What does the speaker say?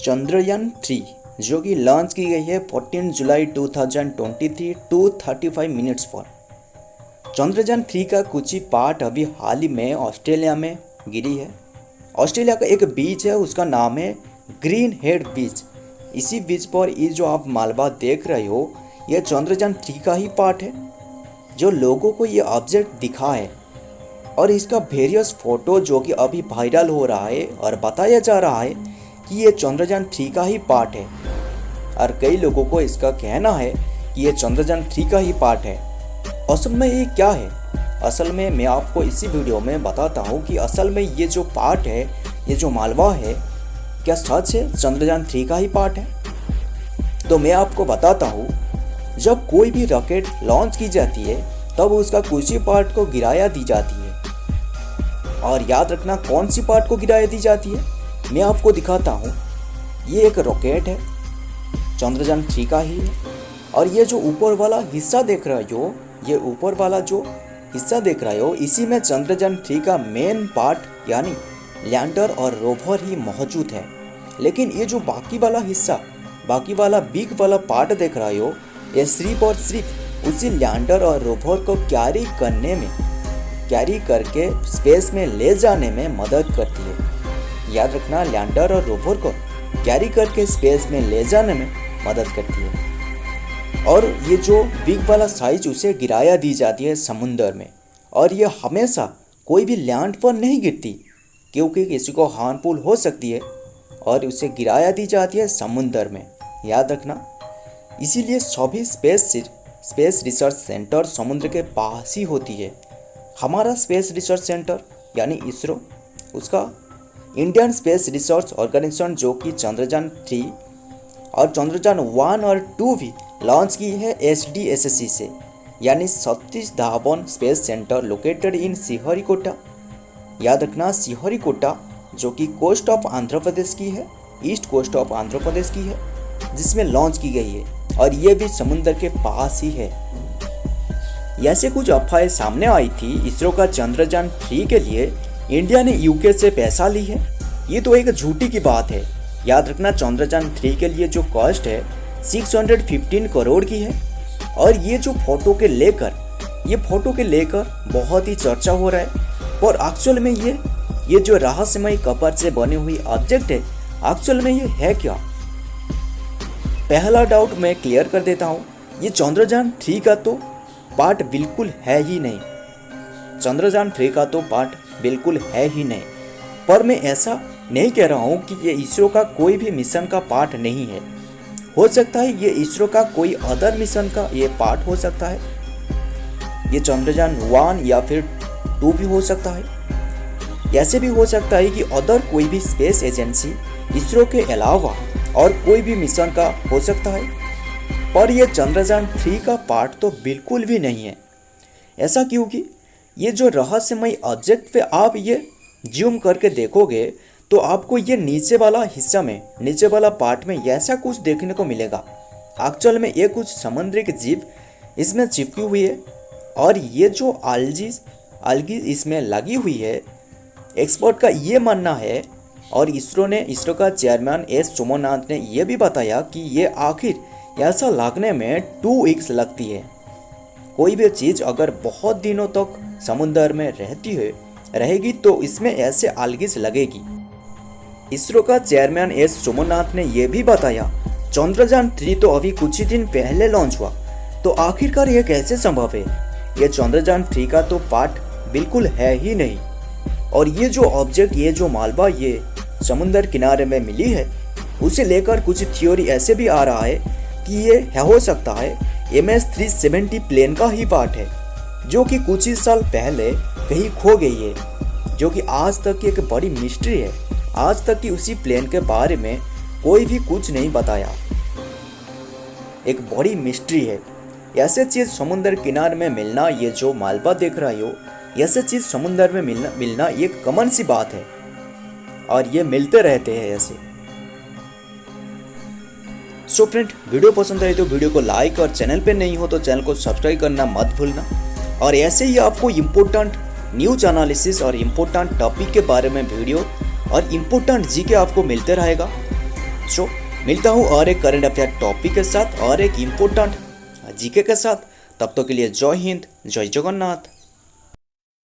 चंद्रयान-3 जो कि लॉन्च की गई है 14 जुलाई 2023 2:35 पर। चंद्रयान-3 का कुछ ही पार्ट अभी हाल ही में ऑस्ट्रेलिया में गिरी है। ऑस्ट्रेलिया का एक बीच है, उसका नाम है ग्रीन हेड बीच। इसी बीच पर ये जो आप मालवा देख रहे हो, यह चंद्रयान-3 का ही पार्ट है जो लोगों को ये ऑब्जेक्ट दिखा है। और इसका वेरियस फोटो जो कि अभी वायरल हो रहा है और बताया जा रहा है कि ये चंद्रयान-3 का ही पार्ट है। और कई लोगों को इसका कहना है कि ये चंद्रयान-3 का ही पार्ट है। असल में ये क्या है? असल में मैं आपको इसी वीडियो में बताता हूँ कि असल में ये जो पार्ट है, ये जो मालवा है, क्या सच है चंद्रयान-3 का ही पार्ट है? तो मैं आपको बताता हूँ, जब कोई भी रॉकेट लॉन्च की जाती है तब उसका कुछ ही पार्ट को गिराया दी जाती है। और याद रखना कौन सी पार्ट को गिराया दी जाती है, मैं आपको दिखाता हूँ। ये एक रॉकेट है, चंद्रयान-3 का ही है। और ये जो ऊपर वाला हिस्सा देख रहे हो, ये ऊपर वाला जो हिस्सा देख रहे हो, इसी में चंद्रयान-3 का मेन पार्ट यानी लैंडर और रोवर ही मौजूद है। लेकिन ये जो बाकी वाला हिस्सा, बाकी वाला बिग वाला पार्ट देख रहे हो, ये सिर्फ और सिर्फ उसी लैंडर और रोवर को कैरी करके स्पेस में ले जाने में मदद करती है। याद रखना, लैंडर और रोवर को कैरी करके स्पेस में ले जाने में मदद करती है। और ये जो बिग वाला साइज, उसे गिराया दी जाती है समुंदर में। और ये हमेशा कोई भी लैंड पर नहीं गिरती, क्योंकि किसी को हार्मफुल हो सकती है, और उसे गिराया दी जाती है समुंदर में। याद रखना, इसीलिए सभी स्पेस रिसर्च सेंटर समुद्र के पास ही होती है। हमारा स्पेस रिसर्च सेंटर यानी इसरो, उसका इंडियन स्पेस रिसर्च ऑर्गेनाइजेशन जो कि चंद्रयान-3 और चंद्रयान-1 और 2 भी लॉन्च की है SDSC से, यानी Satish Dhawan space centre located in Sriharikota. याद रखना, श्रीहरिकोटा जो कि कोस्ट ऑफ आंध्र प्रदेश की है, east coast of Andhra Pradesh की है, जिसमें लॉन्च की गई है। और ये भी समुद्र के पास ही है। ऐसे कुछ अफवाहें सामने आई थी इसरो का चंद्रयान-3 के लिए इंडिया ने UK से पैसा ली है। ये तो एक झूठी की बात है। याद रखना, चंद्रयान-3 के लिए जो कॉस्ट है 615 करोड़ की है। और ये जो फोटो के लेकर बहुत ही चर्चा हो रहा है। और एक्चुअल में ये जो रहस्यमय कपड़ से बनी हुई ऑब्जेक्ट है, एक्चुअल में ये है क्या? पहला डाउट मैं क्लियर कर देता हूँ, ये चंद्रयान-3 का तो पार्ट बिल्कुल है ही नहीं। चंद्रयान-3 का तो पार्ट बिल्कुल है ही नहीं। पर मैं ऐसा नहीं कह रहा हूँ कि ये इसरो का कोई भी मिशन का पार्ट नहीं है। हो सकता है ये इसरो का कोई अदर मिशन का ये पार्ट हो सकता है। ये चंद्रयान-1 या फिर 2 भी हो सकता है। ऐसे भी हो सकता है कि अदर कोई भी स्पेस एजेंसी इसरो के अलावा और कोई भी मिशन का हो सकता है। पर यह चंद्रयान-3 का पार्ट तो बिल्कुल भी नहीं है। ऐसा क्योंकि ये जो रहस्यमय ऑब्जेक्ट पे आप ये जूम करके देखोगे तो आपको ये नीचे वाला हिस्सा में, नीचे वाला पार्ट में ऐसा कुछ देखने को मिलेगा। एक्चुअल में ये कुछ समुद्री जीव इसमें चिपकी हुई है। और ये जो algae इसमें लगी हुई है, एक्सपर्ट का ये मानना है। और इसरो का चेयरमैन S सोमनाथ ने यह भी बताया कि ये आखिर ऐसा लगने में 2 वीक्स लगती है। कोई भी चीज़ अगर बहुत दिनों तक समुद्र में रहेगी तो इसमें ऐसे algae लगेगी। इसरो का चेयरमैन S सोमनाथ ने यह भी बताया, चंद्रयान-3 तो अभी कुछ ही दिन पहले लॉन्च हुआ, तो आखिरकार यह कैसे संभव है? यह चंद्रयान-3 का तो पार्ट बिल्कुल है ही नहीं। और ये जो ऑब्जेक्ट, ये जो मालवा, ये समुद्र किनारे में मिली है, उसे लेकर कुछ थ्योरी ऐसे भी आ रहा है कि ये हो सकता है MS-370 प्लेन का ही पार्ट है, जो कि कुछ ही साल पहले कहीं खो गई है, जो कि आज तक की एक बड़ी मिस्ट्री है। आज तक की उसी प्लेन के बारे में कोई भी कुछ नहीं बताया, एक बड़ी मिस्ट्री है। ऐसे चीज़ समुद्र किनारे में मिलना, ये जो मालवा देख रहे हो, ऐसे चीज़ समुद्र में मिलना ये कॉमन सी बात है। और ये मिलते रहते हैं ऐसे। सो फ्रेंड, वीडियो पसंद आई तो वीडियो को लाइक, और चैनल पे नहीं हो तो चैनल को सब्सक्राइब करना मत भूलना। और ऐसे ही आपको इम्पोर्टेंट न्यूज एनालिसिस और इम्पोर्टेंट टॉपिक के बारे में वीडियो और इम्पोर्टेंट जीके आपको मिलते रहेगा। सो मिलता हूँ और एक करंट अफेयर टॉपिक के साथ और एक इम्पोर्टेंट जीके के साथ। तब तक के लिए जय हिंद, जय जगन्नाथ।